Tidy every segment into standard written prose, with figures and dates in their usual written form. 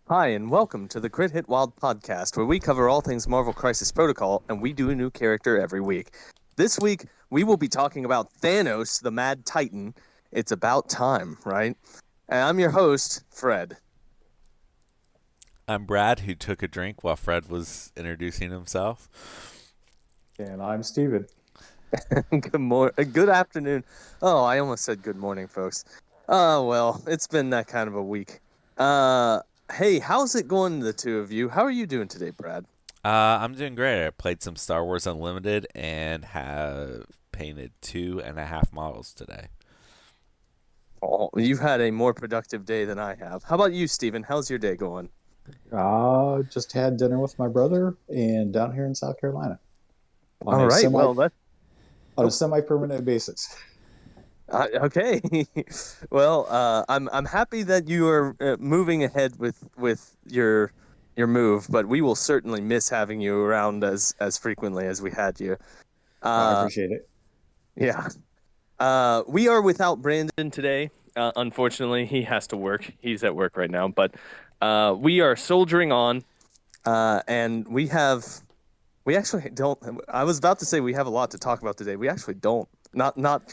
Hi, and welcome to the Crit Hit Wild podcast, where we cover all things Marvel Crisis Protocol, and we do a new character every week. This week, we will be talking about Thanos, the Mad Titan. It's about time, right? And I'm your host, Fred. I'm Brad, who took a drink while Fred was introducing himself. And I'm Steven. Good afternoon. Oh, I almost said good morning, folks. Oh, well, it's been that kind of a week. Hey, how's it going, the two of you? How are you doing today, Brad? I'm doing great. I played some Star Wars Unlimited and have painted 2.5 models today. Oh, you've had a more productive day than I have. How about you, Steven? How's your day going? Just had dinner with my brother and down here in South Carolina on All a right. semi Well, that's on a semi-permanent basis. okay. I'm happy that you are moving ahead with your move, but we will certainly miss having you around as frequently as we had you. I Uh, appreciate it. yeah. We are without Brandon today. Unfortunately, he has to work. He's at work right now, but we are soldiering on, and we actually don't. I was about to say we have a lot to talk about today. We actually don't. Not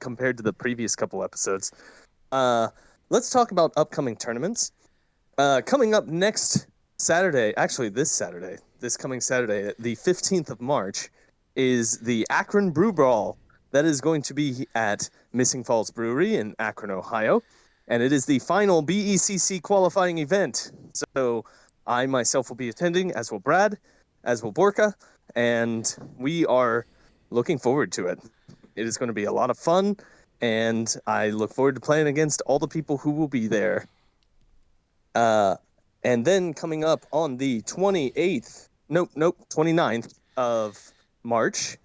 compared to the previous couple episodes. Uh, let's talk about upcoming tournaments. Coming up next Saturday, actually this coming Saturday, the 15th of March, is the Akron Brew Brawl. That is going to be at Missing Falls Brewery in Akron, Ohio. And it is the final BECC qualifying event. So I myself will be attending, as will Brad, as will Borka, and we are looking forward to it. It is going to be a lot of fun, and I look forward to playing against all the people who will be there. And then coming up on the 29th of March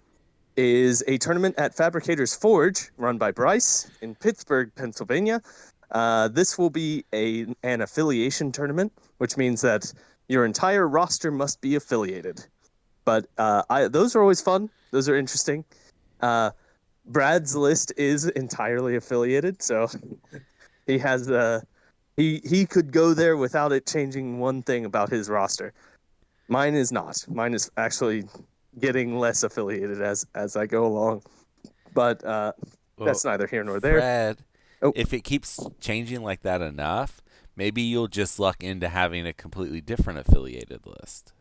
is a tournament at Fabricators Forge run by Bryce in Pittsburgh, Pennsylvania. This will be an affiliation tournament, which means that your entire roster must be affiliated. But those are always fun. Those are interesting. Brad's list is entirely affiliated, so he has he could go there without it changing one thing about his roster. Mine is not. Mine is actually getting less affiliated as I go along. But that's neither here nor there. Fred, Oh. if it keeps changing like that enough, maybe you'll just luck into having a completely different affiliated list.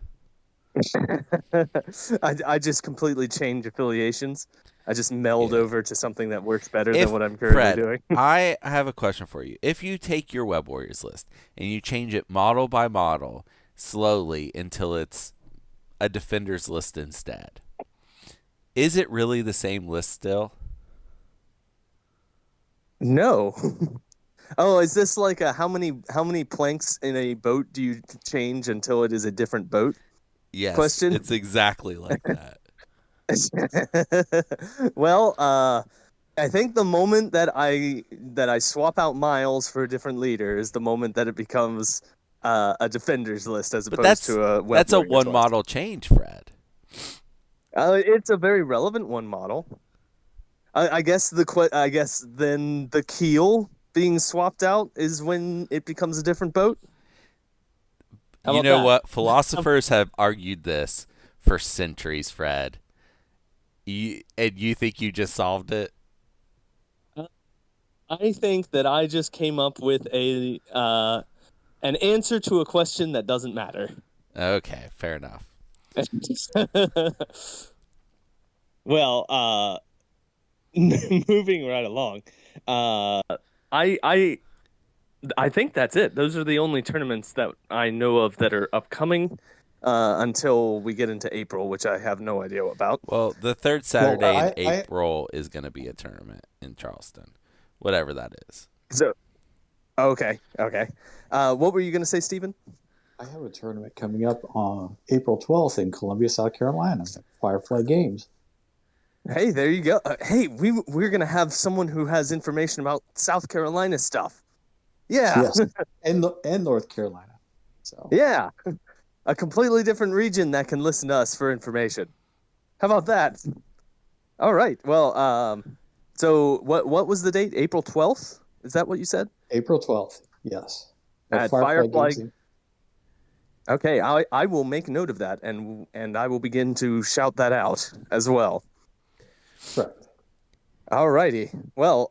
I just completely change affiliations. I just meld Yeah. over to something that works better than If what I'm currently Fred, doing. I have a question for you. If you take your Web Warriors list and you change it model by model slowly until it's a defender's list instead, is it really the same list still? No. Oh, is this like a how many planks in a boat do you change until it is a different boat Yes, question? it's exactly like that. Well, I think the moment that I swap out Miles for a different leader is the moment that it becomes a defender's list as But opposed to a web that's a warriors one list. model change, Fred. It's a very relevant one model. I guess I guess then the keel being swapped out is when it becomes a different boat. How You about know that? what? Philosophers have argued this for centuries, Fred. And you think you just solved it? I think that I just came up with an answer to a question that doesn't matter. Okay, fair enough. Well, moving right along. Uh, I I I think that's it. Those are the only tournaments that I know of that are upcoming until we get into April, which I have no idea about. Well, the third Well, Saturday in April is going to be a tournament in Charleston, whatever that is. So, okay. What were you going to say, Stephen? I have a tournament coming up on April 12th in Columbia, South Carolina, at Firefly Games. Hey, there you go. Hey, we're going to have someone who has information about South Carolina stuff. Yeah. Yes, and North Carolina. So Yeah. A completely different region that can listen to us for information. How about that? All right. Well, so what was the date? April 12th? Is that what you said? April 12th, yes, at At Firefly Firefly Games. Okay, I will make note of that, and I will begin to shout that out as well. Correct. Alrighty. Well,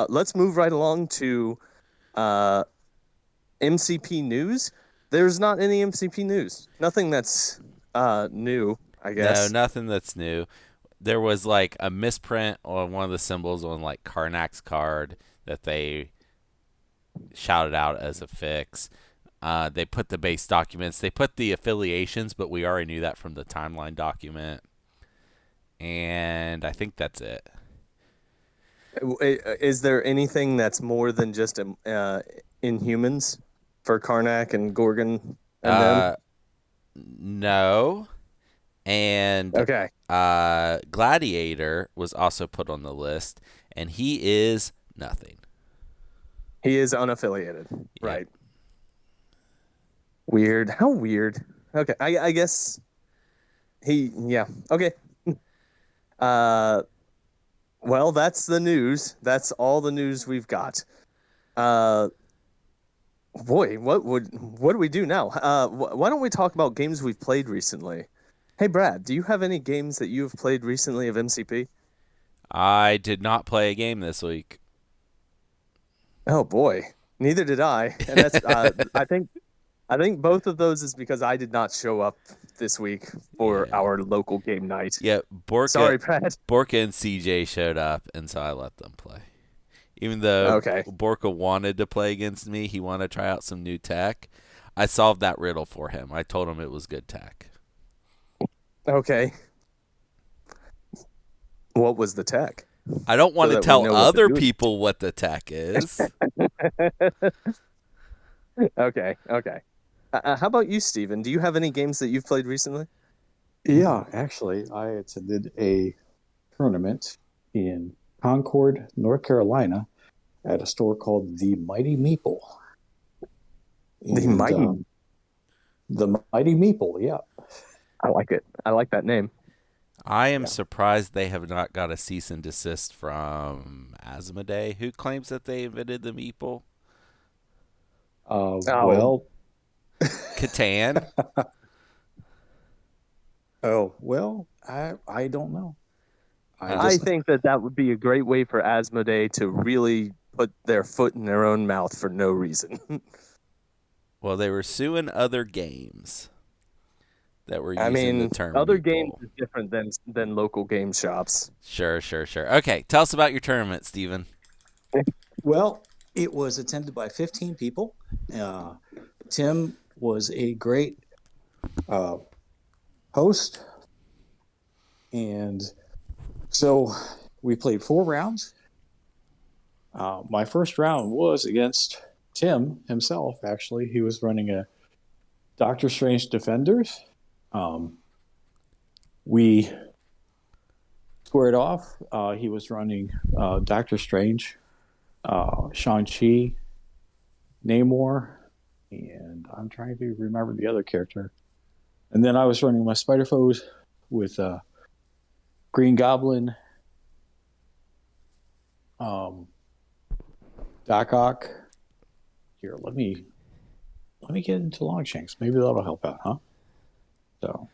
let's move right along to uh, MCP news. There's not any MCP news. Nothing that's new, I No, guess. nothing that's new. There was like a misprint on one of the symbols on like Karnak's card that they shouted out as a fix. They put the base documents. They put the affiliations, but we already knew that from the timeline document. And I think that's it. Is there anything that's more than just Inhumans for Karnak and Gorgon and them? No. And Okay, Gladiator was also put on the list, and he is nothing. he is unaffiliated. Yep. Right. Weird. How weird. Okay, I guess yeah. Okay. Well, that's the news. That's all the news we've got. Boy, what do we do now? Why don't we talk about games we've played recently? Hey, Brad, do you have any games that you've played recently of MCP? I did not play a game this week. Oh boy, neither did I. And that's I think both of those is because I did not show up this week for Yeah. our local game night. Yeah, Sorry, Brad. Borka and CJ showed up, and so I let them play. Even though Okay. Borka wanted to play against me, he wanted to try out some new tech. I solved that riddle for him. I told him it was good tech. Okay. What was the tech? I don't want to that we tell know what to other do. people what the tech is. Okay. How about you, Steven? Do you have any games that you've played recently? Yeah, actually, I attended a tournament in Concord, North Carolina, at a store called the Mighty Meeple. The Mighty Meeple, yeah. I like it. I like that name. I am Yeah. surprised they have not got a cease and desist from Asmodee, who claims that they invented the meeple. Well, Catan. I don't know. I think that would be a great way for Asmodee to really put their foot in their own mouth for no reason. Well, they were suing other games that were I using the mean, term other meeple. games is different than local game shops. Sure. Okay, tell us about your tournament, Steven. Well, it was attended by 15 people. Tim was a great host. And so we played 4 rounds. My first round was against Tim himself, actually. He was running a Doctor Strange Defenders. We squared off. He was running Doctor Strange, Shang-Chi, Namor, and I'm trying to remember the other character. And then I was running my Spider Foes with Green Goblin, Doc Ock. Here, let me get into Longshanks. Maybe that'll help out, huh? So,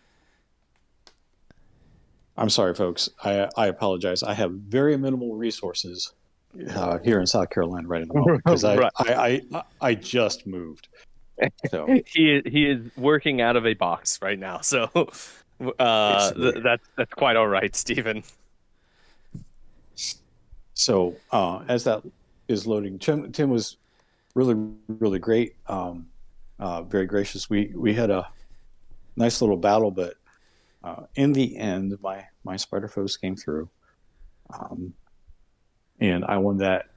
I'm sorry, folks. I apologize. I have very minimal resources here in South Carolina right at the moment because Right. I just moved. So He is working out of a box right now, so that's quite all right, Steven. So as that is loading, Tim was really, really great. Very gracious. We had a nice little battle, but in the end, my Spider Foes came through, and I won that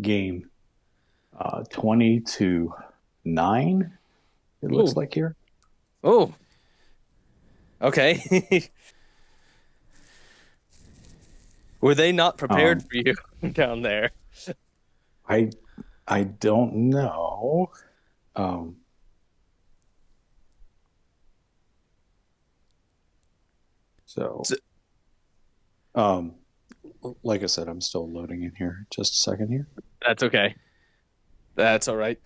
game 20-9. It looks like here. Oh, okay. Were they not prepared for you down there? I don't know. Like I said, I'm still loading in here. Just a second here. That's okay. That's all right.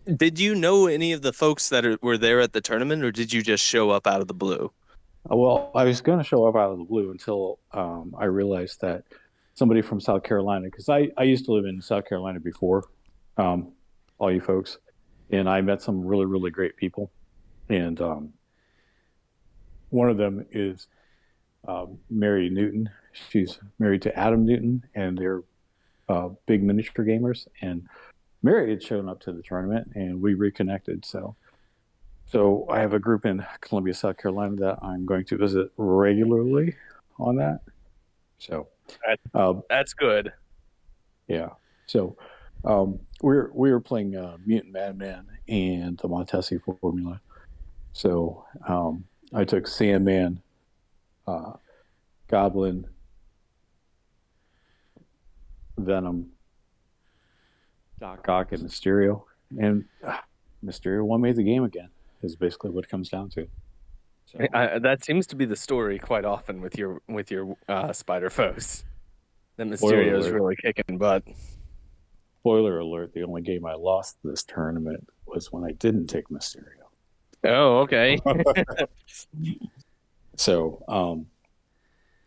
Did you know any of the folks that were there at the tournament, or did you just show up out of the blue? Well, I was going to show up out of the blue until I realized that somebody from South Carolina, because I used to live in South Carolina before, um, all you folks, and I met some really, really great people. And one of them is Mary Newton. She's married to Adam Newton, and they're big miniature gamers. And Mary had shown up to the tournament, and we reconnected. So I have a group in Columbia, South Carolina that I'm going to visit regularly on that. So That's good. yeah. So we were playing Mutant Madman and the Montesi formula. So I took Sandman, Goblin, Venom, Doc Ock, and Mysterio, and Mysterio won me the game again. Is basically what it comes down to. So, That seems to be the story quite often with your spider foes. That Spoiler Mysterio's alert. really kicking butt. Spoiler alert: the only game I lost this tournament was when I didn't take Mysterio. Oh, okay. So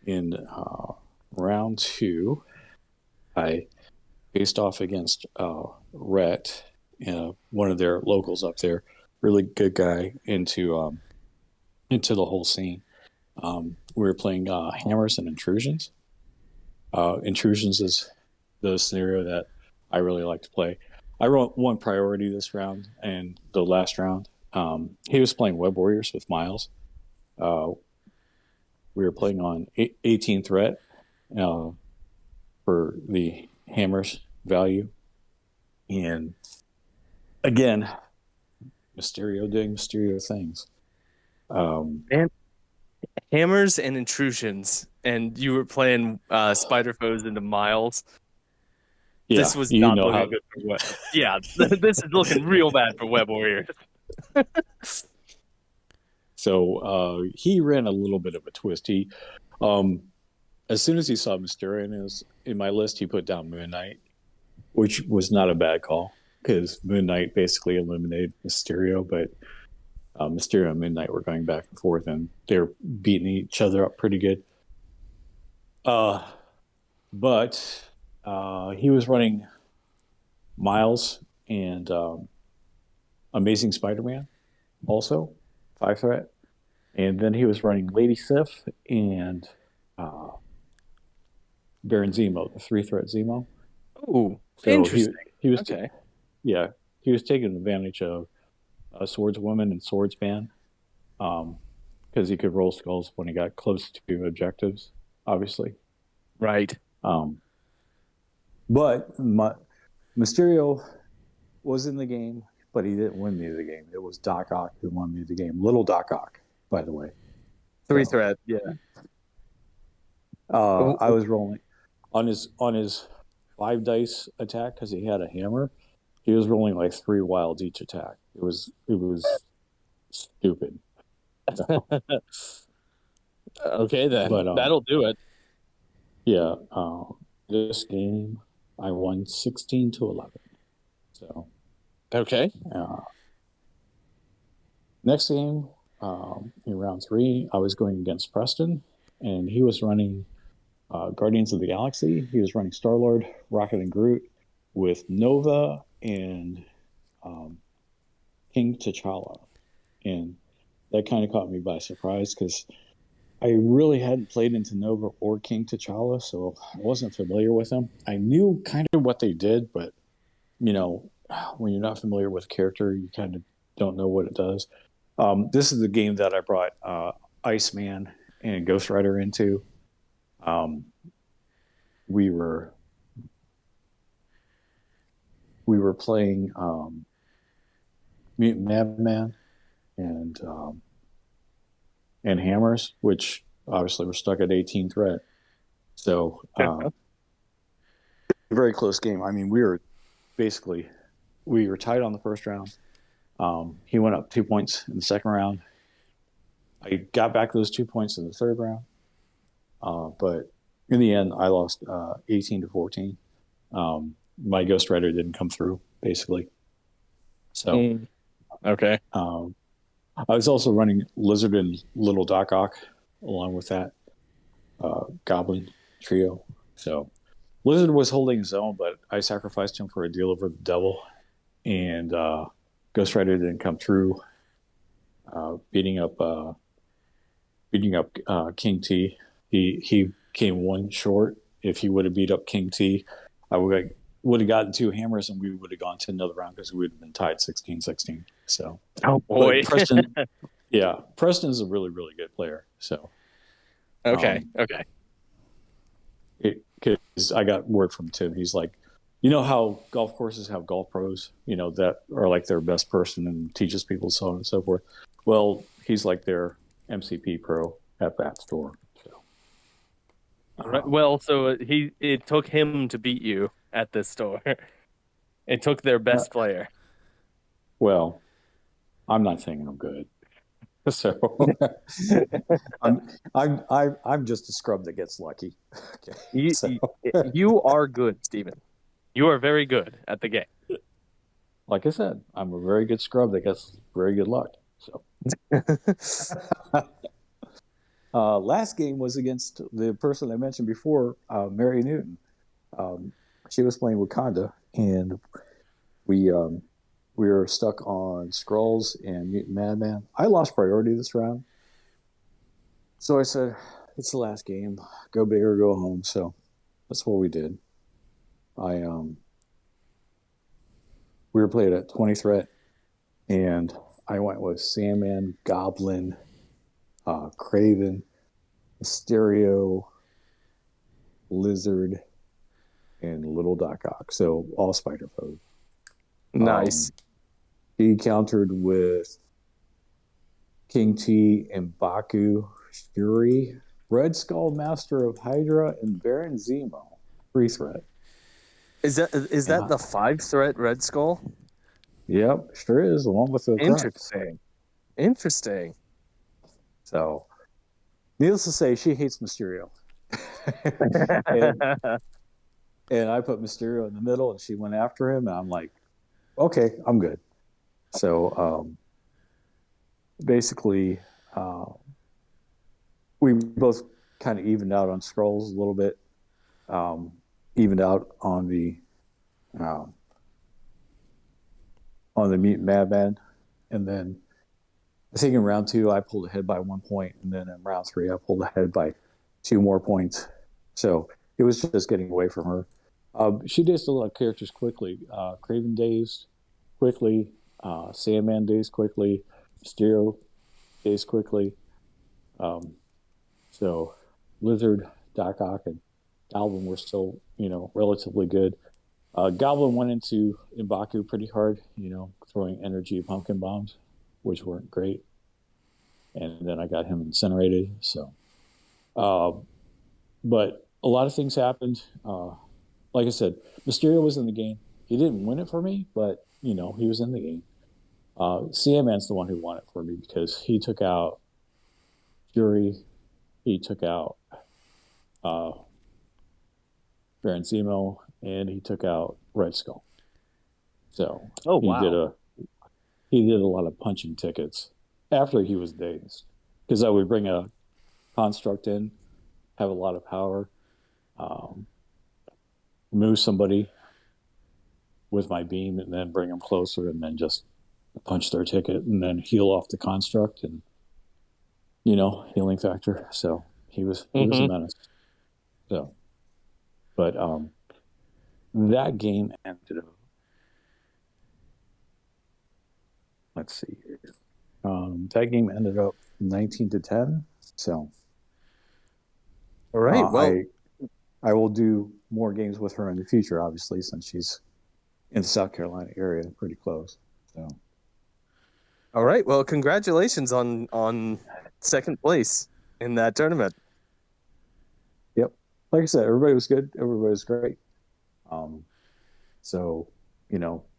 in round two, I faced off against Rhett, one of their locals up there, really good guy into the whole scene. We were playing Hammers and Intrusions. Intrusions is the scenario that I really like to play. I wrote one priority this round, and the last round, he was playing Web Warriors with Miles. We were playing on 18 threat for the Hammers value. And again, Mysterio doing Mysterio things. And Hammers and Intrusions, and you were playing spider foes into Miles. Yeah, This was you not know looking how. good for Web. Yeah, this is looking real bad for Web Warriors. So he ran a little bit of a twist. He, as soon as he saw Mysterio in my list, he put down Moon Knight, which was not a bad call because Moon Knight basically eliminated Mysterio, but Mysterio and Moon Knight were going back and forth, and they were beating each other up pretty good. But he was running Miles and Amazing Spider-Man also, 5 threat. And then he was running Lady Sif and Baron Zemo, the 3 threat Zemo. Oh, So interesting. he was Okay. yeah, he was taking advantage of Swordswoman and Swordsman because he could roll skulls when he got close to objectives, obviously. Right. But Mysterio was in the game, but he didn't win me the game. It was Doc Ock who won me the game. Little Doc Ock, by the way. 3 So, threat. Yeah. I was rolling on his 5 dice attack because he had a hammer. He was rolling like 3 wilds each attack. It was stupid. Okay, then But that'll do it. yeah, this game I won 16-11. So Okay. next game in round 3, I was going against Preston, and he was running Guardians of the Galaxy. He was running Star-Lord, Rocket, and Groot with Nova and King T'Challa. And that kind of caught me by surprise because I really hadn't played into Nova or King T'Challa, so I wasn't familiar with them. I knew kind of what they did, but, you know, when you're not familiar with a character, you kind of don't know what it does. This is the game that I brought Iceman and Ghost Rider into. We were playing Mutant Madman and Hammers, which obviously were stuck at 18 threat. So very close game. I mean, we were tied on the first round. He went up 2 points in the second round. I got back those 2 points in the third round. But in the end, I lost 18-14. My Ghost Rider didn't come through, basically. So Okay. I was also running Lizard and Little Doc Ock along with that Goblin trio. So Lizard was holding his own, but I sacrificed him for a deal over the devil, and Ghost Rider didn't come through. Beating up King T. He came one short. If he would have beat up King T, I would have gotten 2 hammers and we would have gone to another round because we would have been tied 16-16. So, Oh boy. Preston, yeah, Preston's a really, really good player. So, Okay. Okay. Because I got word from Tim. He's like, you know how golf courses have golf pros, that are like their best person and teaches people so on and so forth. Well, he's like their MCP pro at that store. So, Right. Well, so it took him to beat you at this store. It took their best player. well, I'm not saying I'm good. So I'm just a scrub that gets lucky. Okay. You are good, Steven. You are very good at the game. Like I said, I'm a very good scrub that gets very good luck. So last game was against the person I mentioned before, Mary Newton. She was playing Wakanda, and we were stuck on Skrulls and Mutant Madman. I lost priority this round, so I said, "It's the last game. Go big or go home." So that's what we did. We were playing at 20 threat, and I went with Sandman, Goblin, Craven, Mysterio, Lizard, and Little Doc Ock. So all spider foes. Nice. He countered with King T and Baku, Shuri, Red Skull, Master of Hydra, and Baron Zemo. 3 threat. Is that the 5-threat Red Skull? Yep, sure is. Along with the Interesting. So, needless to say, she hates Mysterio. and I put Mysterio in the middle, and she went after him, and I'm like, okay, I'm good. So, basically, we both kind of evened out on Skrulls a little bit, evened out on the Mutant Madman, and then I think in round 2 I pulled ahead by 1 point, and then in round 3 I pulled ahead by 2 more points. So it was just getting away from her. She dazed a lot of characters quickly. Craven dazed quickly. Sandman dazed quickly. Mysterio dazed quickly. So Lizard, Doc Ock, and Goblin were still, relatively good. Goblin went into M'Baku pretty hard, throwing energy pumpkin bombs, which weren't great. And then I got him incinerated. So, but a lot of things happened. Like I said, Mysterio was in the game. He didn't win it for me, but, he was in the game. Sandman's the one who won it for me because he took out Fury. He took out Baron Zemo, and he took out Red Skull. So he did a lot of punching tickets after he was dazed, because I would bring a construct in, have a lot of power, move somebody with my beam, and then bring them closer, and then just punch their ticket, and then heal off the construct, and healing factor. So he was a menace. So, but that game ended up. Let's see here. That game ended up 19-10. So, all right. Well, I will do more games with her in the future, obviously, since she's in the South Carolina area, pretty close. So, all right. Well, congratulations on second place in that tournament. Yep. Like I said, everybody was good. Everybody was great. So,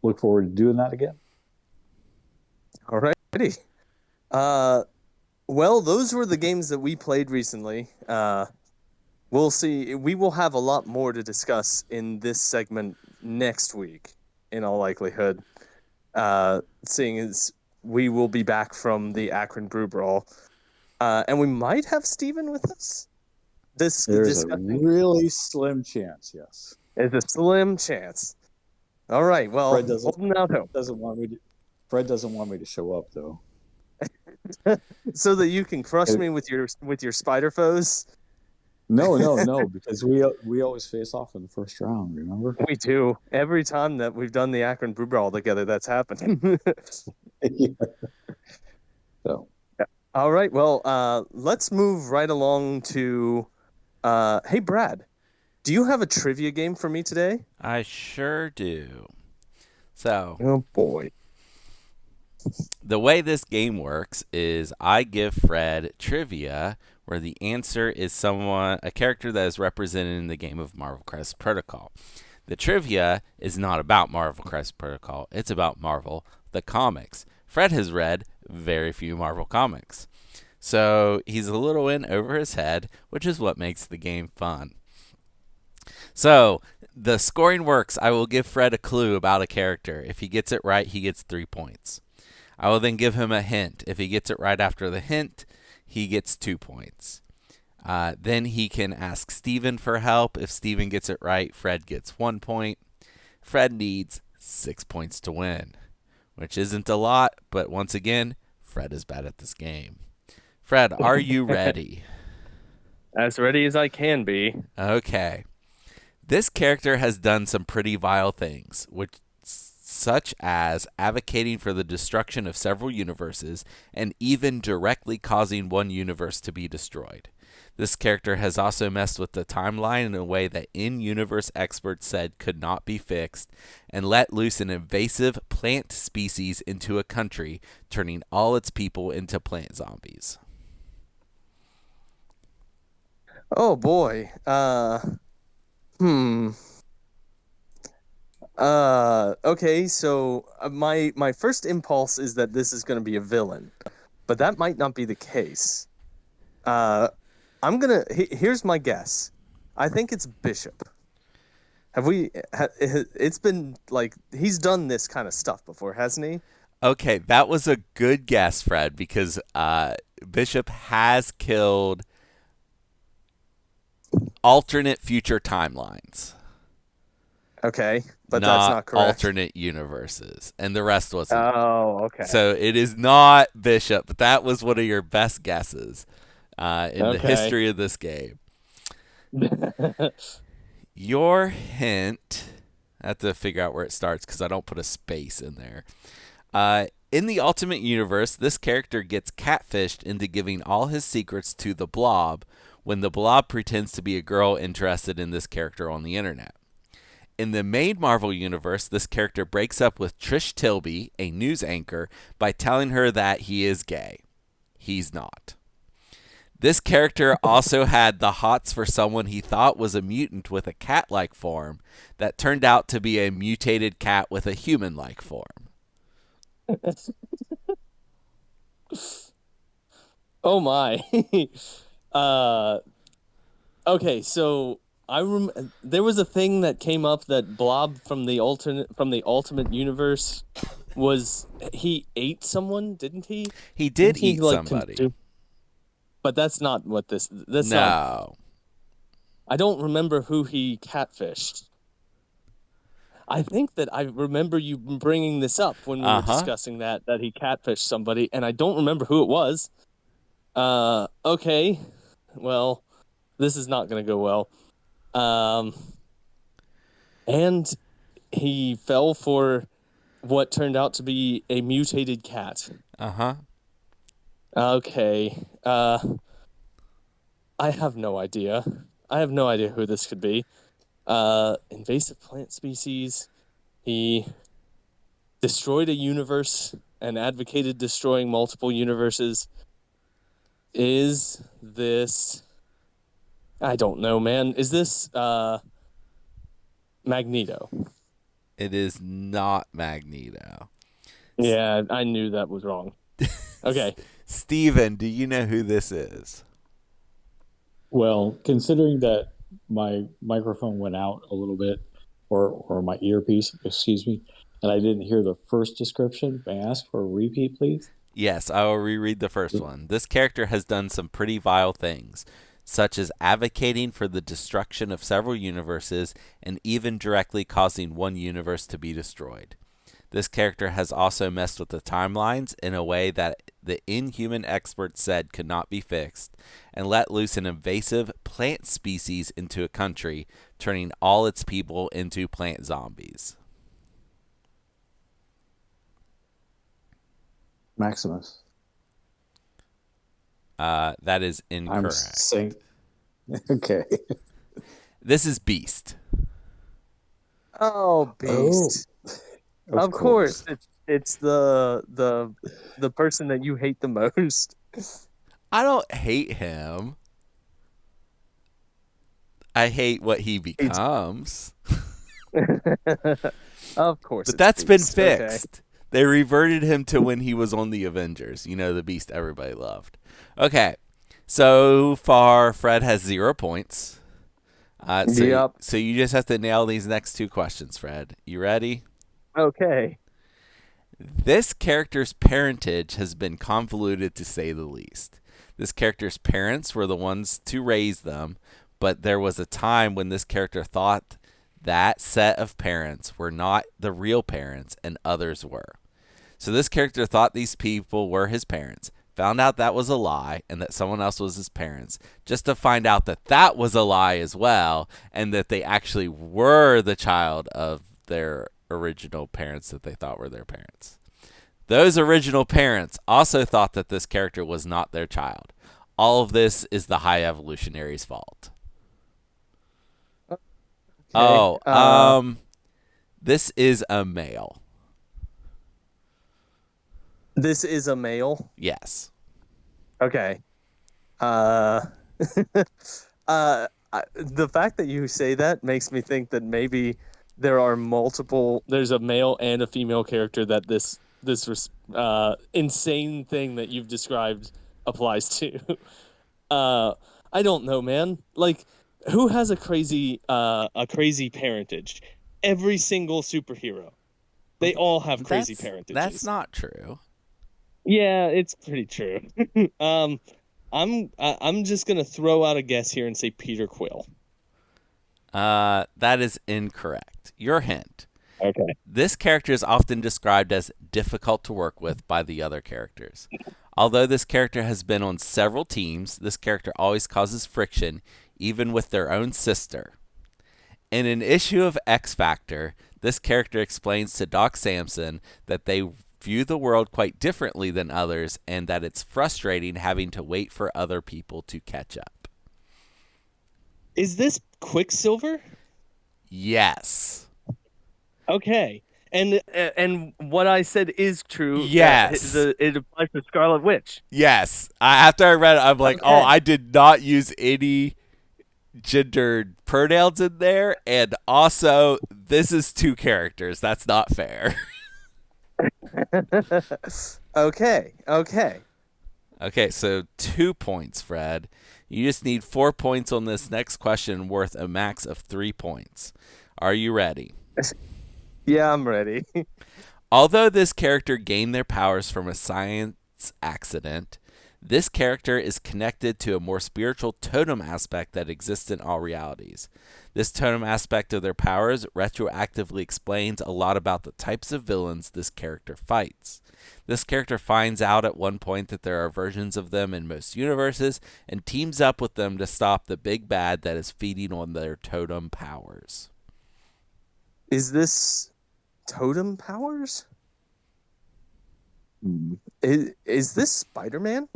look forward to doing that again. All righty. Well, those were the games that we played recently. We'll see. We will have a lot more to discuss in this segment next week, in all likelihood. seeing as we will be back from the Akron Brew Brawl, and we might have Steven with us. There's a Discussing really slim chance, yes. is a slim chance. All right, well, Fred doesn't holding out hope doesn't want me to. Fred doesn't want me to show up though. so that you can crush me with your spider foes. No, because we always face off in the first round. Remember? We do every time that we've done the Akron Brew Brawl together. That's happened. Yeah. So All right, well, let's move right along to. Hey, Brad, do you have a trivia game for me today? I sure do. So, Oh boy. the way this game works is I give Fred trivia where the answer is a character that is represented in the game of Marvel Crisis Protocol. The trivia is not about Marvel Crisis Protocol, it's about Marvel, the comics. Fred has read very few Marvel comics. So he's a little in over his head, which is what makes the game fun. So the scoring works. I will give Fred a clue about a character. If he gets it right, he gets 3 points. I will then give him a hint. If he gets it right after the hint, he gets 2 points. Then he can ask Steven for help. If Steven gets it right, Fred gets 1 point. Fred needs 6 points to win, which isn't a lot, but once again, Fred is bad at this game. Fred, are you ready? As ready as I can be. Okay. This character has done some pretty vile things, such as advocating for the destruction of several universes and even directly causing one universe to be destroyed. This character has also messed with the timeline in a way that in-universe experts said could not be fixed, and let loose an invasive plant species into a country, turning all its people into plant zombies. Oh boy. Hmm. Okay, so my first impulse is that this is going to be a villain, but that might not be the case. Here's my guess. I think it's Bishop. It's been like he's done this kind of stuff before, hasn't he? Okay, that was a good guess, Fred, because Bishop has killed alternate future timelines. Okay, but that's not correct. Alternate universes, and the rest wasn't. Oh, okay. So it is not Bishop, but that was one of your best guesses in the history of this game. Your hint, I have to figure out where it starts because I don't put a space in there. In the Ultimate Universe, this character gets catfished into giving all his secrets to the Blob when the Blob pretends to be a girl interested in this character on the internet. In the main Marvel Universe, this character breaks up with Trish Tilby, a news anchor, by telling her that he is gay. He's not. This character also had the hots for someone he thought was a mutant with a cat-like form that turned out to be a mutated cat with a human-like form. Oh my. Okay, so there was a thing that came up that Blob from the Ultimate Universe he ate someone, didn't he? He did eat somebody. But that's not what that's No. not. I don't remember who he catfished. I think that I remember you bringing this up when we were discussing that he catfished somebody, and I don't remember who it was. Okay. Well, this is not going to go well. And he fell for what turned out to be a mutated cat. Okay. I have no idea. I have no idea who this could be. Invasive plant species. He destroyed a universe and advocated destroying multiple universes. Is this... I don't know, man. Is this Magneto? It is not Magneto. Yeah, I knew that was wrong. Okay. Steven, do you know who this is? Well, considering that my microphone went out a little bit, or my earpiece, excuse me, And I didn't hear the first description. May I ask for a repeat, please? Yes, I will reread the first one. This character has done some pretty vile things, such as advocating for the destruction of several universes and even directly causing one universe to be destroyed. This character has also messed with the timelines in a way that the inhuman experts said could not be fixed, and let loose an invasive plant species into a country, turning all its people into plant zombies. Maximus. That is I'm incorrect. saying. Okay. This is Beast. Oh, Beast. Of course. It's the person that you hate the most. I don't hate him. I hate what he becomes. Of course. But that's been Beast. fixed. Okay. They reverted him to when he was on the Avengers. You know, the Beast everybody loved. Okay. So far, Fred has 0 points. Yep. So you just have to nail these next 2 questions, Fred. You ready? Okay. This character's parentage has been convoluted to say the least. This character's parents were the ones to raise them, but there was a time when this character thought that set of parents were not the real parents and others were. So this character thought these people were his parents, found out that was a lie and that someone else was his parents, just to find out that that was a lie as well and that they actually were the child of their original parents that they thought were their parents. Those original parents also thought that this character was not their child. All of this is the High Evolutionary's fault. Okay. This is a male. This is a male. Yes. Okay. Uh, the fact that you say that makes me think that maybe there are multiple. There's a male and a female character that this insane thing that you've described applies to. I don't know, man. Like, who has a crazy parentage? Every single superhero. They all have crazy parentages. That's not true. Yeah, it's pretty true. I'm just gonna throw out a guess here and say Peter Quill. That is incorrect. Your hint. Okay. This character is often described as difficult to work with by the other characters. Although this character has been on several teams, this character always causes friction, even with their own sister. In an issue of X Factor, this character explains to Doc Samson that they view the world quite differently than others and that it's frustrating having to wait for other people to catch up. Is this Quicksilver? Yes. Okay. And what I said is true. Yes. It applies to Scarlet Witch. Yes. After I read it, I'm like, Okay. oh, I did not use any gendered pronouns in there. And also, this is 2 characters. That's not fair. Okay. Okay, so 2 points, Fred. You just need 4 points on this next question, worth a max of 3 points. Are you ready? Yeah, I'm ready. Although this character gained their powers from a science accident, this character is connected to a more spiritual totem aspect that exists in all realities. This totem aspect of their powers retroactively explains a lot about the types of villains this character fights. This character finds out at one point that there are versions of them in most universes and teams up with them to stop the big bad that is feeding on their totem powers. Is this totem powers? Is this Spider-Man?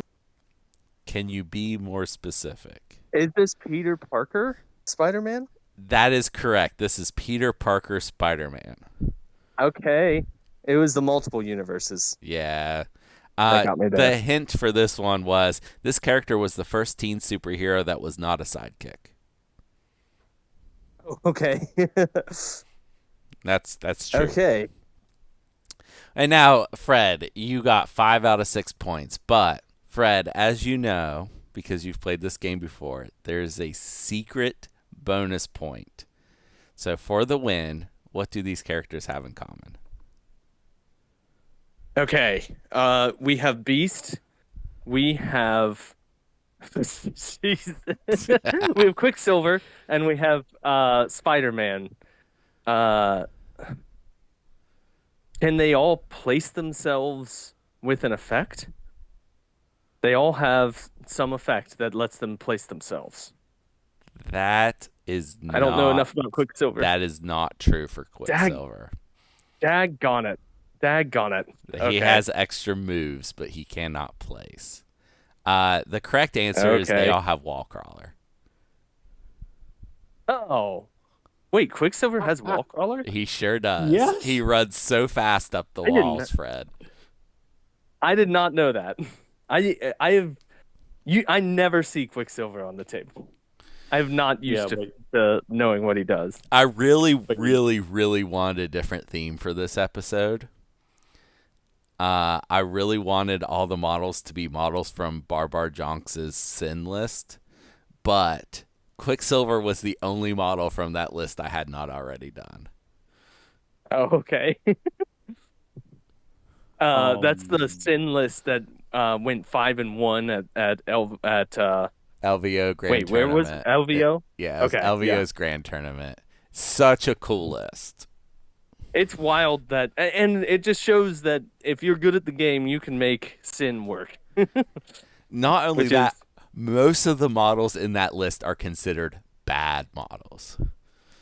Can you be more specific? Is this Peter Parker Spider-Man? That is correct. This is Peter Parker Spider-Man. Okay. It was the multiple universes. Yeah. That got me there. The hint for this one was this character was the first teen superhero that was not a sidekick. Okay. That's true. Okay. And now, Fred, you got 5 out of 6 points. But, Fred, as you know, because you've played this game before, there's a secret bonus point. So, for the win, what do these characters have in common? Okay. We have Beast. We have Jeez. We have Quicksilver, and we have Spider-Man. Uh, can they all place themselves with an effect? They all have some effect that lets them place themselves. That is I don't know not enough about Quicksilver. that is not true for Dag, Quicksilver. daggone it. Daggone it. He Okay. has extra moves, but he cannot place. The correct answer is they Okay. all have wall crawler. Oh. Wait, Quicksilver has wall crawler? He sure does. He Yes. runs so fast up the I didn't walls, Fred. I did not know that. I never see Quicksilver on the table. I'm not Yeah, used to knowing what he does. I really, but really, really wanted a different theme for this episode. I really wanted all the models to be models from Barbar Jonks's Sin list, but Quicksilver was the only model from that list I had not already done. Oh, okay. That's the um, sin list that went 5-1 at LVO Grand wait, where was Tournament. LVO? Yeah, it was Okay, yeah. LVO's Grand Tournament. Such a cool list. It's wild and it just shows that if you're good at the game, you can make sin work. Not only Which is that, most of the models in that list are considered bad models.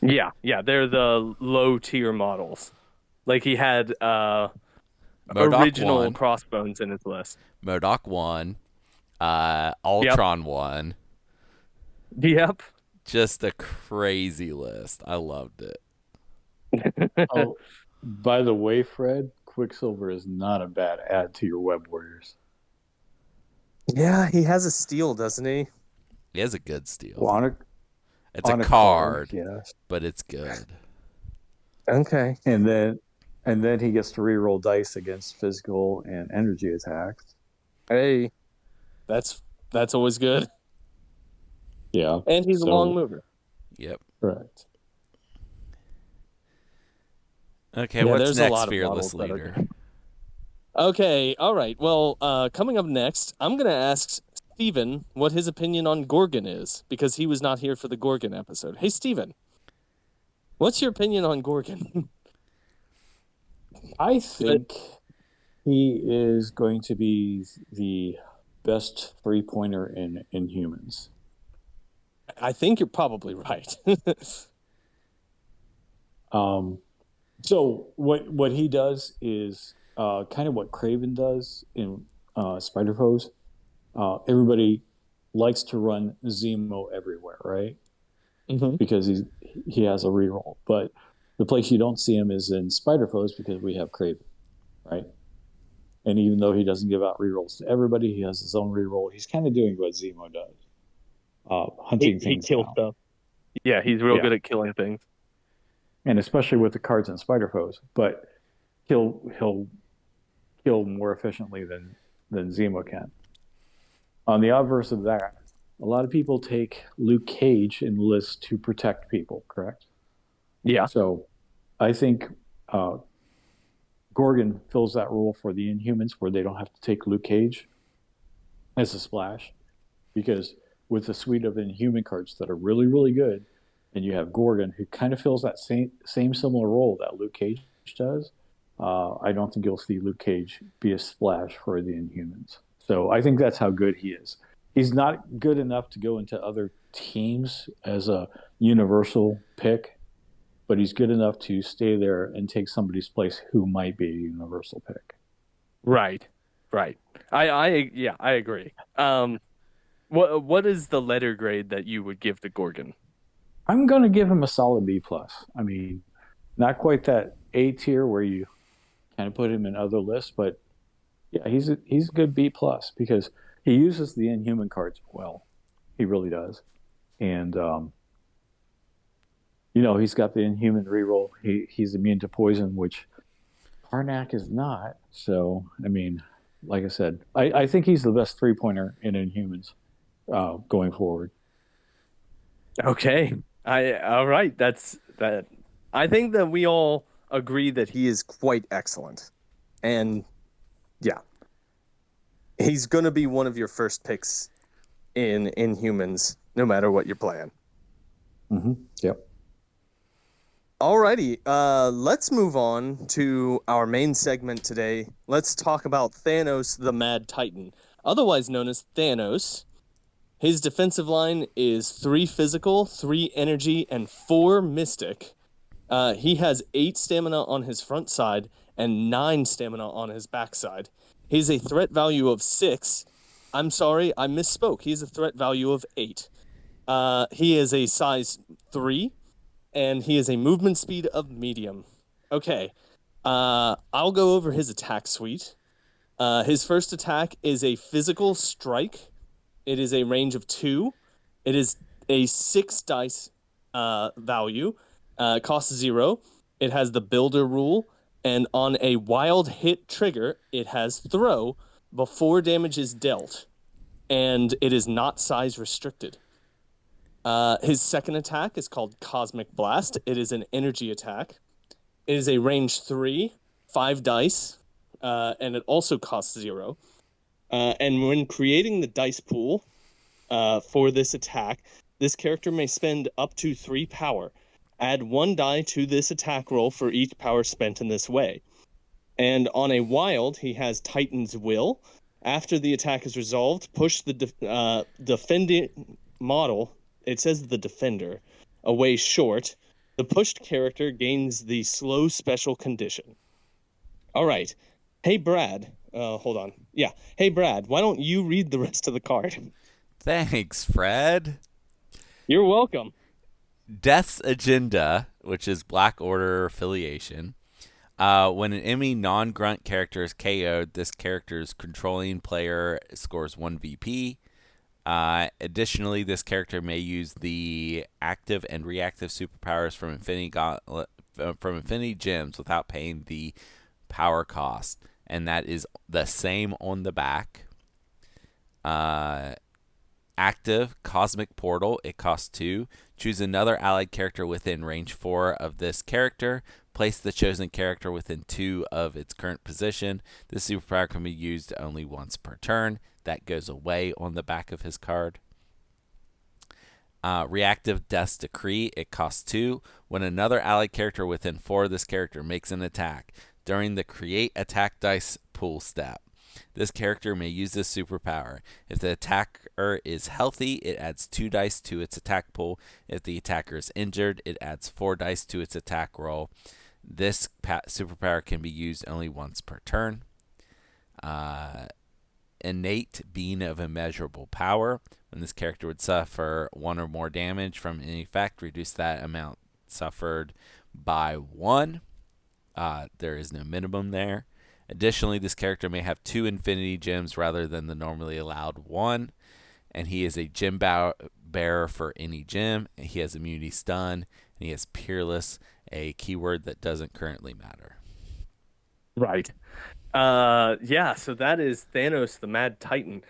yeah, they're the low tier models. Like he had Modoc original 1, crossbones in his list. Modoc 1, Yep. Ultron 1. Yep. Just a crazy list. I loved it. oh, by the way, Fred, Quicksilver is not a bad add to your Web Warriors. Yeah, he has a steal, doesn't he? He has a good steal. Well, It's a on a card, yes. but it's good. Okay. And then he gets to reroll dice against physical and energy attacks. Hey, that's that's always good. Yeah. And he's a long mover. Yep. Correct. Okay, Yeah, what's there's a next, lot of fearless models that are leader? good. Okay, all right. Well, coming up next, I'm gonna ask Steven what his opinion on Gorgon is, because he was not here for the Gorgon episode. Hey Steven, what's your opinion on Gorgon? I think he is going to be the best 3-pointer in humans. I think you're probably right. So what he does is kind of what Craven does in Spider Foes. Everybody likes to run Zemo everywhere, right? Mm-hmm. Because he has a reroll. But the place you don't see him is in Spider Foes because we have Craven, right? And even though he doesn't give out rerolls to everybody, he has his own reroll. He's kind of doing what Zemo does, hunting He things kills down. stuff. Yeah, he's real Yeah, good at killing things. and especially with the cards in Spider Foes. But he'll kill more efficiently than Zemo can. On the obverse of that, a lot of people take Luke Cage in lists to protect people, correct? Yeah. So I think Gorgon fills that role for the Inhumans where they don't have to take Luke Cage as a splash. Because with the suite of Inhuman cards that are really, really good, and you have Gorgon who kind of fills that same similar role that Luke Cage does, I don't think you'll see Luke Cage be a splash for the Inhumans. So I think that's how good he is. He's not good enough to go into other teams as a universal pick, but he's good enough to stay there and take somebody's place who might be a universal pick. Right. Right. I agree. What is the letter grade that you would give to Gorgon? I'm going to give him a solid B plus. I mean, not quite that A tier where you kind of put him in other lists, but yeah, he's a good B plus because he uses the Inhuman cards well. He really does, and he's got the Inhuman reroll. He's immune to poison, which Karnak is not. So I mean, like I said, I think he's the best 3-pointer in Inhumans going forward. Okay. All right. That's that. I think that we all agree that he is quite excellent, and Yeah. He's going to be one of your first picks in Inhumans, no matter what your plan. Yep. Alrighty, let's move on to our main segment today. Let's talk about Thanos the Mad Titan, otherwise known as Thanos. His defensive line is 3 physical, 3 energy, and 4 mystic. He has 8 stamina on his front side and 9 stamina on his backside. He's a threat value of 6. I'm sorry, I misspoke. He's a threat value of 8. He is a size 3, and he is a movement speed of medium. Okay, I'll go over his attack suite. His first attack is a physical strike. It is a range of 2. It is a 6 dice value. Costs 0. It has the builder rule, and on a wild hit trigger, it has throw before damage is dealt, and it is not size restricted. His second attack is called Cosmic Blast. It is an energy attack. It is a range 3, 5 dice, and it also costs 0. And when creating the dice pool for this attack, this character may spend up to 3 power. Add 1 die to this attack roll for each power spent in this way. And on a wild, he has Titan's Will. After the attack is resolved, push the defending model, it says the defender, away short. The pushed character gains the slow special condition. All right. Hey, Brad. Hold on. Yeah. Hey, Brad, why don't you read the rest of the card? Thanks, Fred. You're welcome. Death's Agenda, which is Black Order affiliation. When an enemy non-grunt character is KO'd, this character's controlling player scores 1 VP. Additionally, this character may use the active and reactive superpowers from Infinity Gems without paying the power cost, and that is the same on the back. Active Cosmic Portal, it costs 2. Choose another allied character within range 4 of this character. Place the chosen character within 2 of its current position. This superpower can be used only once per turn. That goes away on the back of his card. Reactive Death's Decree, it costs 2. When another allied character within 4 of this character makes an attack during the create attack dice pool step, this character may use this superpower. If the attacker is healthy, it adds 2 dice to its attack pool. If the attacker is injured, it adds 4 dice to its attack roll. This superpower can be used only once per turn. Innate Being of Immeasurable Power. When this character would suffer 1 or more damage from any effect, reduce that amount suffered by 1. There is no minimum there. Additionally, this character may have 2 Infinity Gems rather than the normally allowed 1. And he is a gem bearer for any gem. He has immunity stun. And he has Peerless, a keyword that doesn't currently matter. Right. Yeah, so that is Thanos the Mad Titan.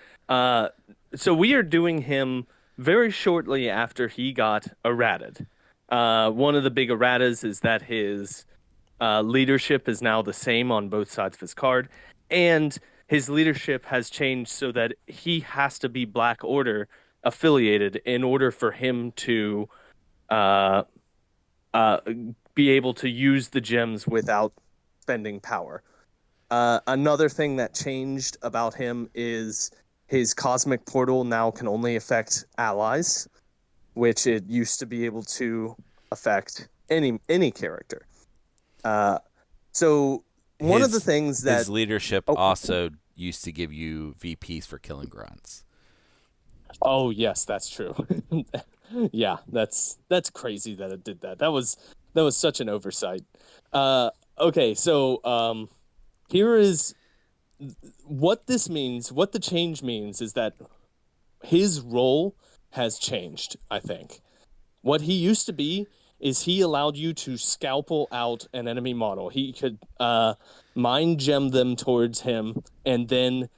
So we are doing him very shortly after he got errated. One of the big erratas is that his leadership is now the same on both sides of his card, and his leadership has changed so that he has to be Black Order affiliated in order for him to be able to use the gems without spending power. Another thing that changed about him is his Cosmic Portal now can only affect allies, which it used to be able to affect any character. So one of the things that his leadership also used to give you VPs for killing grunts. Oh yes, that's true. Yeah, that's crazy that it did that. That was such an oversight. Okay, so here is what this means. What the change means is that his role has changed, I think. What he used to be is he allowed you to scalpel out an enemy model. He could mind gem them towards him and then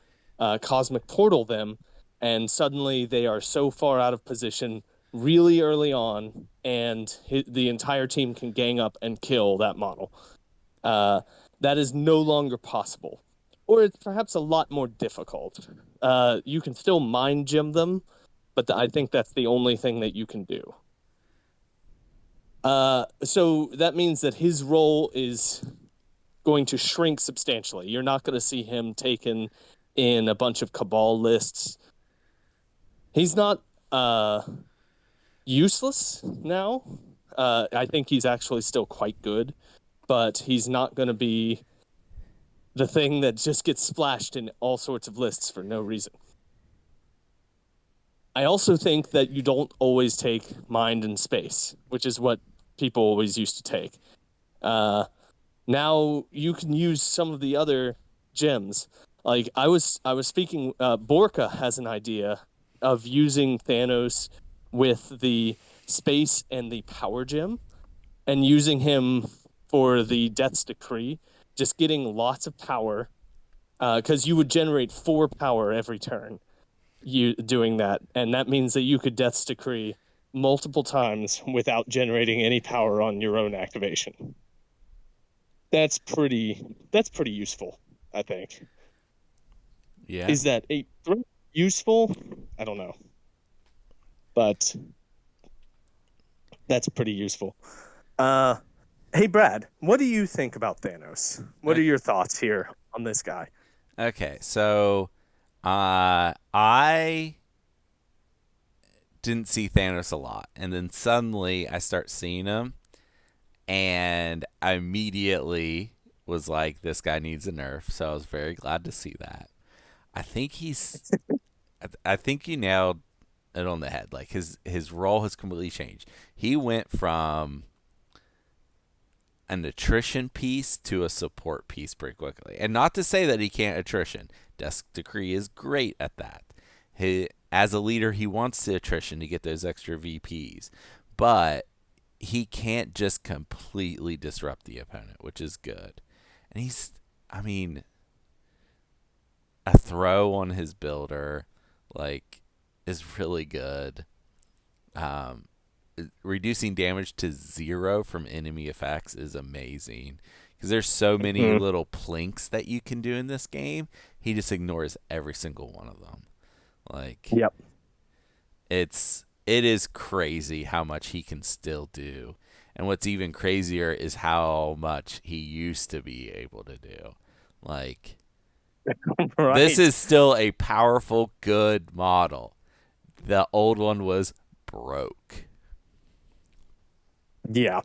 Cosmic Portal them, and suddenly they are so far out of position really early on, and the entire team can gang up and kill that model. That is no longer possible. or it's perhaps a lot more difficult. You can still mind gem them, but I think that's the only thing that you can do. So that means that his role is going to shrink substantially. You're not going to see him taken in a bunch of Cabal lists. He's not useless now. I think he's actually still quite good, but he's not going to be the thing that just gets splashed in all sorts of lists for no reason. I also think that you don't always take mind and space, which is what people always used to take. Now you can use some of the other gems. Like I was speaking. Borka has an idea of using Thanos with the space and the power gem, and using him for the Death's Decree, just getting lots of power, because you would generate 4 power every turn. You doing that, and that means that you could Death's Decree multiple times without generating any power on your own activation. That's pretty useful, I think. Yeah. Is that a useful? I don't know. But that's pretty useful. Hey Brad, what do you think about Thanos? What are your thoughts here on this guy? Okay, so I didn't see Thanos a lot, and then suddenly I start seeing him, and I immediately was like, "This guy needs a nerf." So I was very glad to see that. I think I think you nailed it on the head. Like his role has completely changed. He went from an attrition piece to a support piece pretty quickly. And not to say that he can't attrition. Desk Decree is great at that. As a leader, he wants to attrition to get those extra VPs. But he can't just completely disrupt the opponent, which is good. And a throw on his builder, is really good. Reducing damage to 0 from enemy effects is amazing because there's so many little plinks that you can do in this game. He just ignores every single one of them. Yep. It is crazy how much he can still do. And what's even crazier is how much he used to be able to do. Right. This is still a powerful, good model. The old one was broke. Yeah.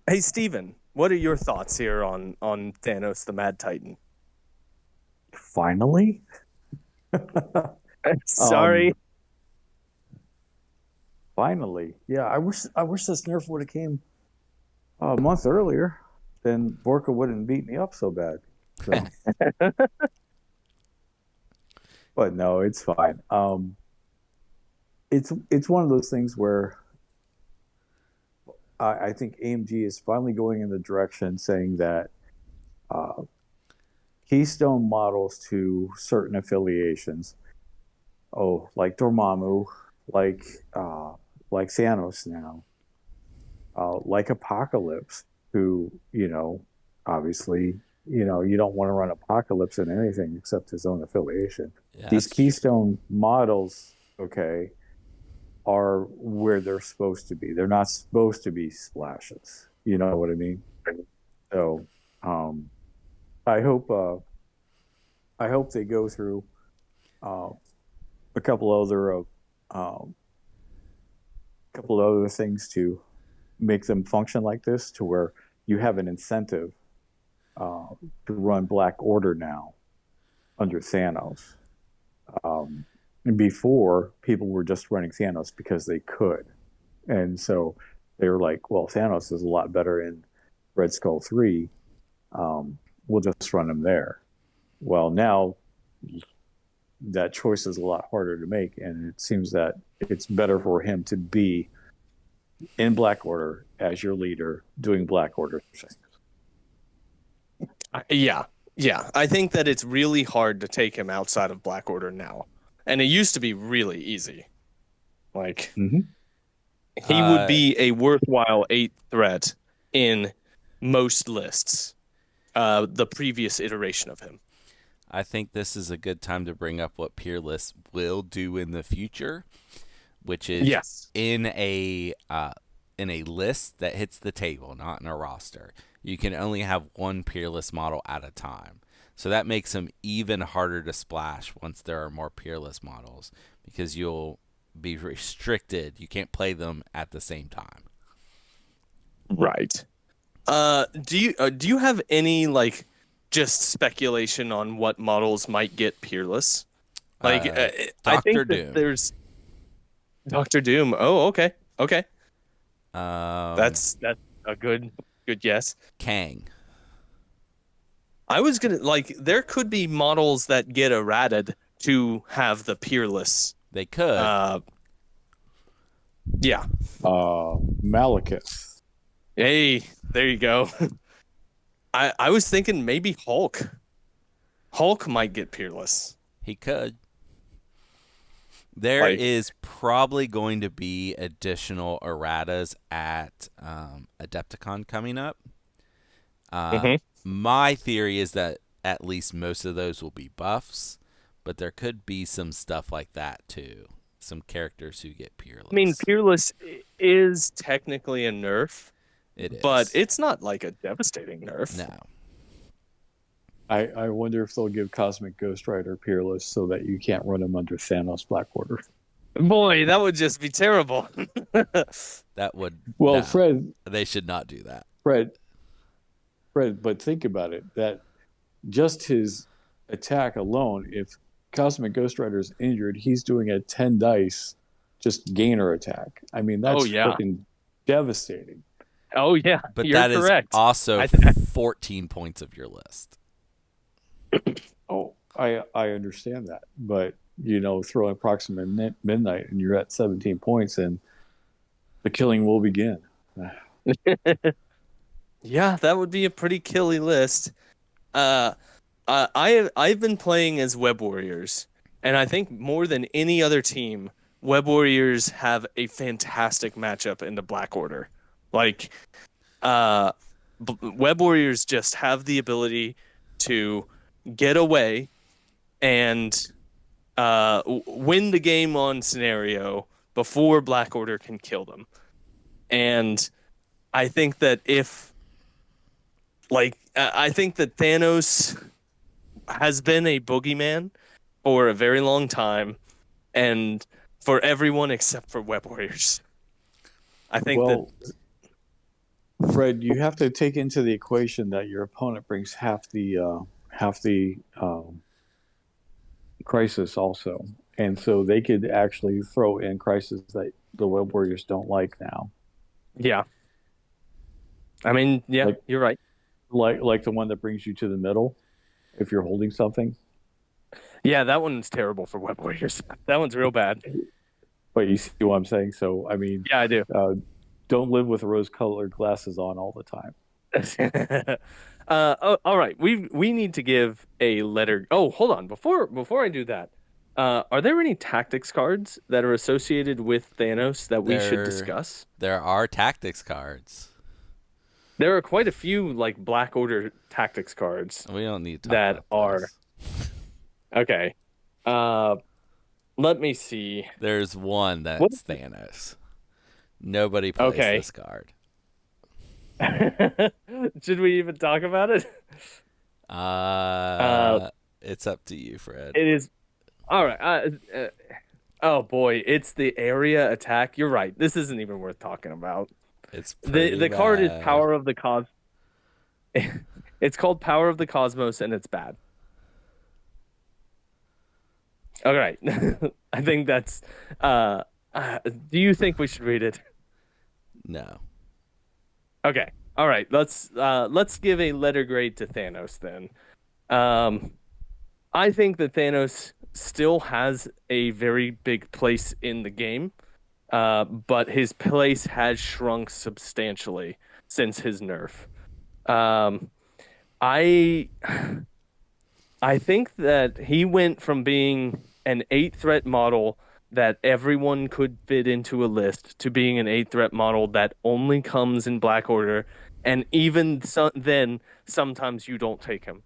Hey, Steven, what are your thoughts here on Thanos the Mad Titan? Finally? Sorry. Finally. Yeah, I wish this nerf would have came a month earlier. Then Borka wouldn't beat me up so bad. So. But no, it's fine. It's one of those things where I think AMG is finally going in the direction saying that keystone models to certain affiliations, like Dormammu, like Thanos now, like Apocalypse, who obviously you don't want to run Apocalypse in anything except his own affiliation. Yeah, these keystone models, okay, are where they're supposed to be. They're not supposed to be splashes. You know what I mean? So, I hope they go through a couple other things to make them function like this, to where you have an incentive to run Black Order now under Thanos. Before, people were just running Thanos because they could. And so they were like, well, Thanos is a lot better in Red Skull 3. We'll just run him there. Well, now that choice is a lot harder to make, and it seems that it's better for him to be in Black Order as your leader doing Black Order things. Yeah. I think that it's really hard to take him outside of Black Order now. And it used to be really easy. He would be a worthwhile 8th threat in most lists, the previous iteration of him. I think this is a good time to bring up what Peerless will do in the future, which is Yes. in a list that hits the table, not in a roster. You can only have one Peerless model at a time. So that makes them even harder to splash once there are more Peerless models because you'll be restricted. You can't play them at the same time. Right. Do you have any like just speculation on what models might get peerless? Like, I Doctor think that Doom. there's Doctor Doom. Oh, okay, okay. Um, That's a good guess. Kang. I was gonna like there could be models that get errated to have the peerless. They could. Uh, yeah. Malekith. Hey, there you go. I was thinking maybe Hulk. Hulk might get peerless. He could. There Like, is probably going to be additional erratas at Adepticon coming up. Uh, mhm. my theory is that at least most of those will be buffs, but there could be some stuff like that too. Some characters who get I mean, peerless. peerless is technically a nerf, It but is. it's not like a devastating nerf. No. I wonder if they'll give Cosmic Ghost Rider Peerless so that you can't run him under Thanos Black Order. Boy, that would just be terrible. That would Well, no. Fred, They should not do that. Fred, Fred, but think about it. That just his attack alone, if Cosmic Ghost Rider is injured, he's doing a 10 dice just gainer attack. I mean, Oh that's yeah. freaking devastating. Oh yeah. But You're that is correct. also I- 14 points of your list. Oh, I understand that. But, throw in Proximate Midnight and you're at 17 points and the killing will begin. Yeah, that would be a pretty killy list. Uh, I've been playing as Web Warriors, and I think more than any other team, Web Warriors have a fantastic matchup in the Black Order. Like, uh, Web Warriors just have the ability to get away and win the game on scenario before Black Order can kill them. And I think that I think that Thanos has been a boogeyman for a very long time, and for everyone except for Web Warriors. I think that Well, Fred, you have to take into the equation that your opponent brings half the crisis also, and so they could actually throw in crisis that the Web Warriors don't like now, yeah. I mean, yeah, like you're right. like the one that brings you to the middle if you're holding something. Yeah, that one's terrible for Web Warriors. That one's real bad. But you see what I'm saying? So I mean, Yeah, I do. don't live with rose-colored glasses on all the time. All right. We need to give a letter. Oh, hold on. Before I do that, are there any tactics cards that are associated with Thanos that we should discuss? There are tactics cards. There are quite a few like Black Order tactics cards We don't need to talk that about are those. okay. Let me see. There's one What? that's Thanos. Nobody plays Okay. this card. Should we even talk about it? It's up to you, Fred. It is all right. Oh boy, it's the area attack. You're right. This isn't even worth talking about. It's The pretty card is bad. Power of the Cos. It's called Power of the Cosmos, and it's bad. All right, I think that's. Do you think we should read it? No. Okay. All right. Let's give a letter grade to Thanos then. I think that Thanos still has a very big place in the game, but his place has shrunk substantially since his nerf. I I think that he went from being an 8 threat model that everyone could fit into a list to being an 8 threat model that only comes in Black Order, and even then, sometimes you don't take him.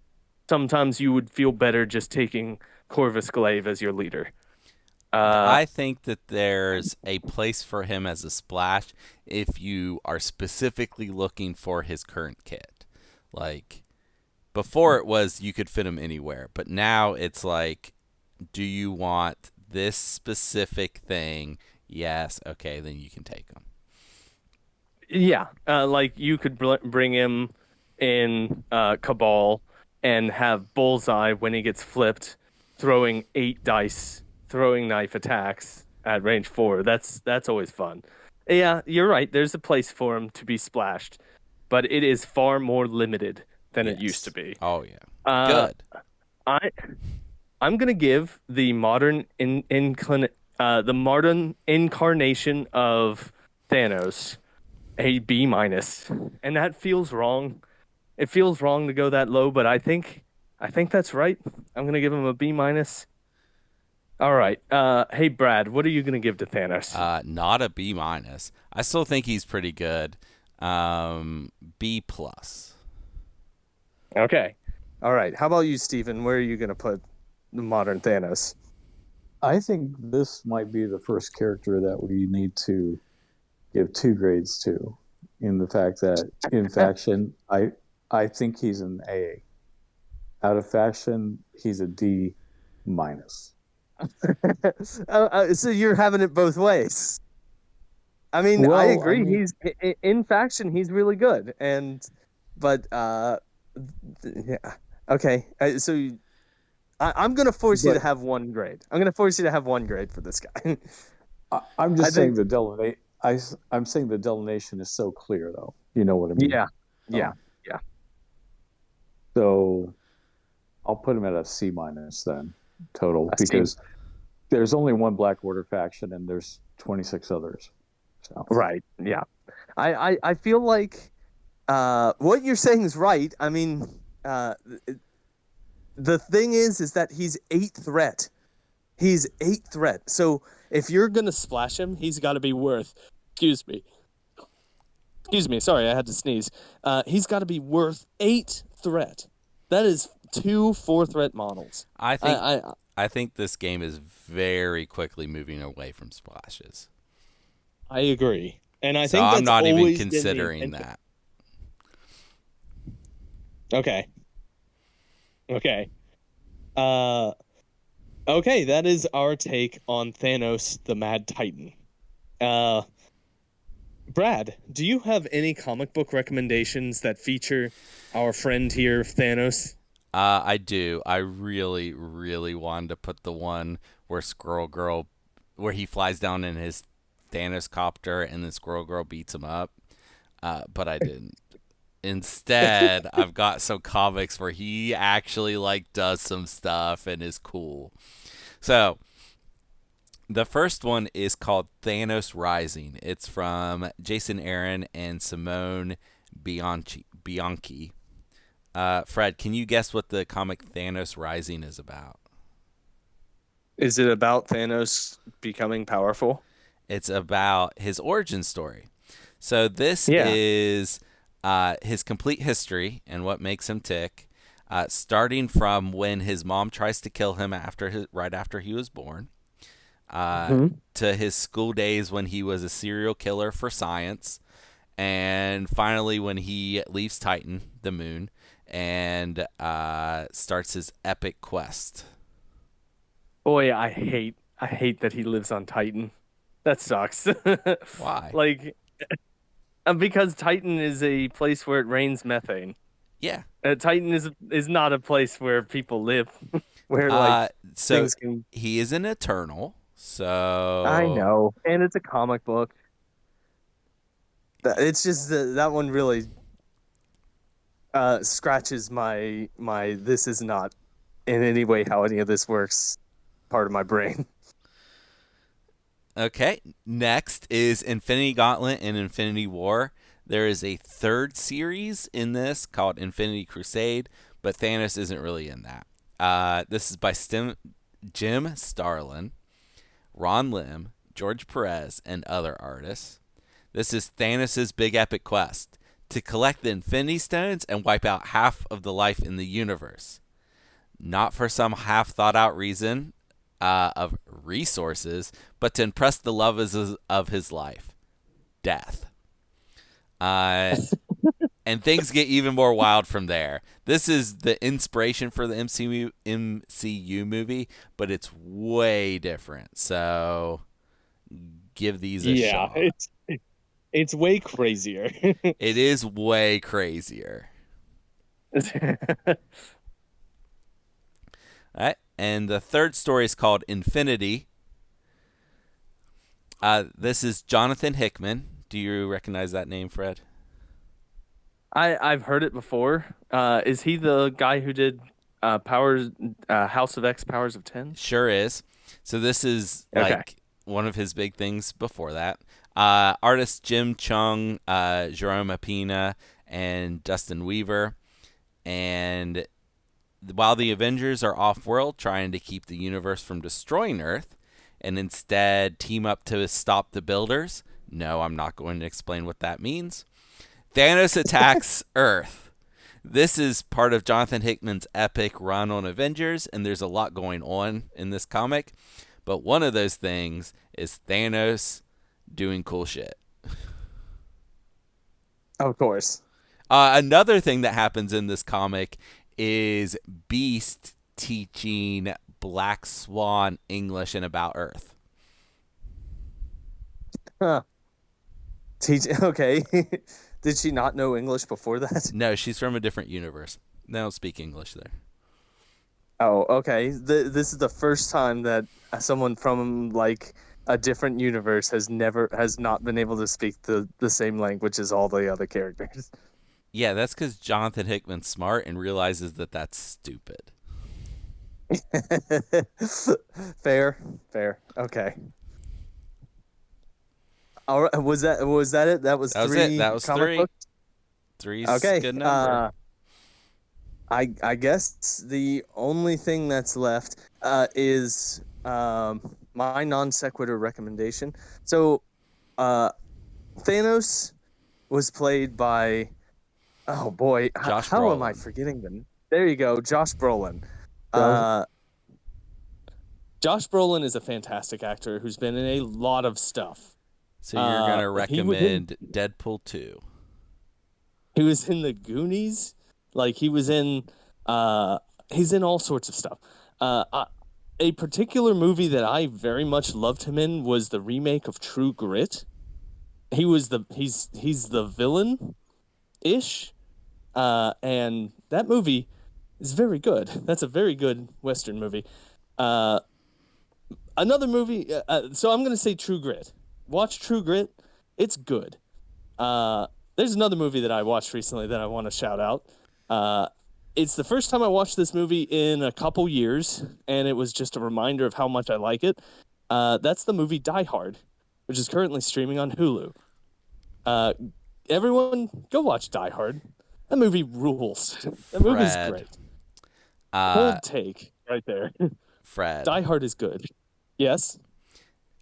sometimes you would feel better just taking Corvus Glaive as your leader. I think that there's a place for him as a splash if you are specifically looking for his current kit. Like before it was you could fit him anywhere, but now it's like, do you want this specific thing? Yes, okay, then you can take him. Yeah, like you could bring him in Cabal and have Bullseye when he gets flipped, throwing 8 dice, throwing knife attacks at range 4. That's always fun. Yeah, you're right. There's a place for him to be splashed, but it is far more limited than it used to Yes. be. Oh yeah. Uh, Good. I I'm gonna give the modern incarnation of Thanos a B minus, and that feels wrong. It feels wrong to go that low, but I think that's right. I'm gonna give him a B minus. All right. Hey Brad, what are you gonna give to Thanos? Not a B minus. I still think he's pretty good. B plus. Okay. All right. How about you, Steven? Where are you gonna put the modern Thanos? I think this might be the first character that we need to give 2 grades to, in the fact that in faction, I think he's an A. Out of faction, he's a D minus. So you're having it both ways. I mean, I Well, agree. He's in faction. He's really good, but yeah. Okay. I'm gonna force you to but have 1 grade. I'm gonna force you to have 1 grade for this guy. I'm I just saying think. the I'm saying the delineation is so clear, though. You know what I mean? Yeah. Yeah. Um, Yeah. so I'll put him at a C minus then total, I see. because there's only one Black Order faction and there's 26 others. So Right. Yeah. I feel like what you're saying is right. I mean, the thing is that he's 8th threat. He's 8th threat. So if you're gonna splash him, he's got to be worth. Excuse me. Excuse me. Sorry, I had to sneeze. He's got to be worth 8th threat. That is 2 4-threat models. I I, think I I think this game is very quickly moving away from splashes. I agree, and I So think I'm that's not even always been the considering intention. that. Okay. Okay. Uh. Okay. That is our take on Thanos, the Mad Titan. Uh. Brad, do you have any comic book recommendations that feature our friend here, Thanos? I do. I really, really wanted to put the one where Squirrel Girl, where he flies down in his Thanos copter and then Squirrel Girl beats him up, but I didn't. Instead, I've got some comics where he actually like does some stuff and is cool. So the first one is called Thanos Rising. It's from Jason Aaron and Simone Bianchi. Fred, can you guess what the comic Thanos Rising is about? Is it about Thanos becoming powerful? It's about his origin story. So this Yeah. is his complete history and what makes him tick, starting from when his mom tries to kill him right after he was born, Mhm. to his school days when he was a serial killer for science, and finally when he leaves Titan, the moon, and starts his epic quest. Boy, I hate that he lives on Titan. That sucks. Why? Like, because Titan is a place where it rains methane. Yeah. Titan is not a place where people live, where So things can. he is an Eternal. I So know, and it's a comic book. It's just that one really scratches my. This is not in any way how any of this works. Part of my brain. okay. Next is Infinity Gauntlet and Infinity War. There is a third series in this called Infinity Crusade, but Thanos isn't really in that. This is by Jim Starlin, Ron Lim, George Perez, and other artists. This is Thanos' big epic quest to collect the Infinity Stones and wipe out half of the life in the universe. not for some half thought out reason of resources, but to impress the love of his life, death. Uh, and things get even more wild from there. This is the inspiration for the MCU movie, but it's way different. So give these a Yeah, shot. it's way crazier. It is way crazier. All right. And the third story is called Infinity. This is Jonathan Hickman. Do you recognize that name, Fred? I've heard it before. Is he the guy who did Powers House of X Powers of 10? Sure is. So this is Okay. like one of his big things before that. Artists Jim Chung, Jerome Apina, and Dustin Weaver. And while the Avengers are off-world trying to keep the universe from destroying Earth and instead team up to stop the Builders, no, I'm not going to explain what that means, Thanos attacks Earth. This is part of Jonathan Hickman's epic run on Avengers, and there's a lot going on in this comic. But one of those things is Thanos doing cool shit. Of course. Another thing that happens in this comic is Beast teaching Black Swan English and about Earth. Huh. Okay. Did she not know English before that? No, she's from a different universe. They don't speak English there. Oh, okay. This is the first time that someone from like a different universe has not been able to speak the same language as all the other characters. Yeah, that's because Jonathan Hickman's smart and realizes that that's stupid. Fair. Okay. All right. Was that it? That was That was three. it. That was comic three. books? Three's Okay. a good number. I guess the only thing that's left is my non sequitur recommendation. So, Thanos was played by, oh boy, Josh how am I Brolin. forgetting them? There you go, Josh Brolin. Josh Brolin is a fantastic actor who's been in a lot of stuff. So you're going to he was in- recommend Deadpool 2. He was in the Goonies. Like he's in all sorts of stuff. A particular movie that I very much loved him in was the remake of True Grit. He's the villain ish. And that movie is very good. That's a very good Western movie. Another movie, so I'm going to say True Grit. Watch True Grit. It's good. There's another movie that I watched recently that I want to shout out. It's the first time I watched this movie in a couple years, and it was just a reminder of how much I like it. That's the movie Die Hard, which is currently streaming on Hulu. Everyone, go watch Die Hard. That movie rules. That movie's great. Cold take right there. Fred. Die Hard is good. Yes?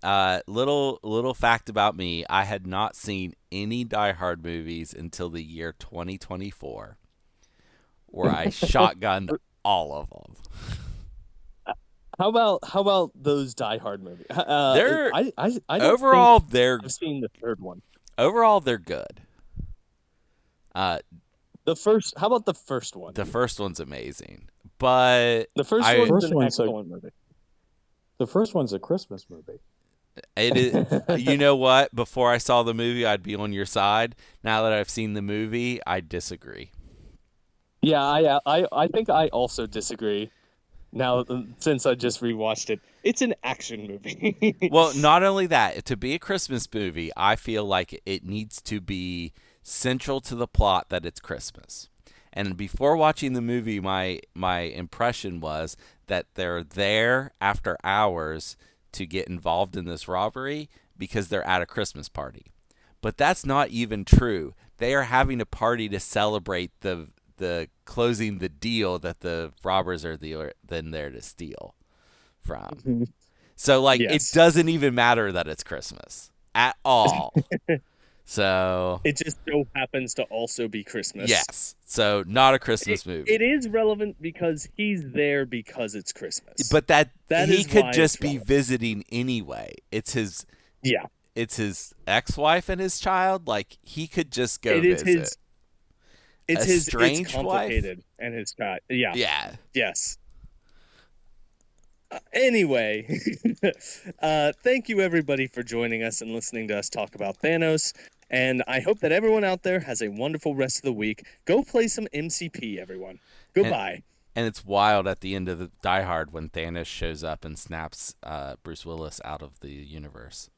Little fact about me, I had not seen any Die Hard movies until the year 2024, where I shotgunned all of them. How about those Die Hard movies? They're I don't overall think they're I've seen the third one. Overall they're good. How about the first one? The first one's amazing, but The first one's an excellent movie. The first one's a Christmas movie. it is. You know what? Before I saw the movie, I'd be on your side. Now that I've seen the movie, I disagree. Yeah, I think I also disagree. Now, since I just rewatched it, it's an action movie. Well, not only that, to be a Christmas movie, I feel like it needs to be central to the plot that it's Christmas. And before watching the movie, my impression was that they're there after hours to get involved in this robbery because they're at a Christmas party. But that's not even true. They are having a party to celebrate the closing the deal that the robbers are then there to steal from. So like Yes. It doesn't even matter that it's Christmas at all. So It just so happens to also be Christmas. yes, so not a Christmas movie. It is relevant because he's there because it's Christmas. But that he is could why just it's be relevant. visiting anyway. It's his Yeah. it's his ex-wife and his child. Like he could just go It is visit. his. It's A his. strange It's complicated, and his child. Yeah. Yeah. Yes. Anyway, thank you everybody for joining us and listening to us talk about Thanos. And I hope that everyone out there has a wonderful rest of the week. Go play some MCP, everyone. Goodbye. And it's wild at the end of the Die Hard when Thanos shows up and snaps Bruce Willis out of the universe.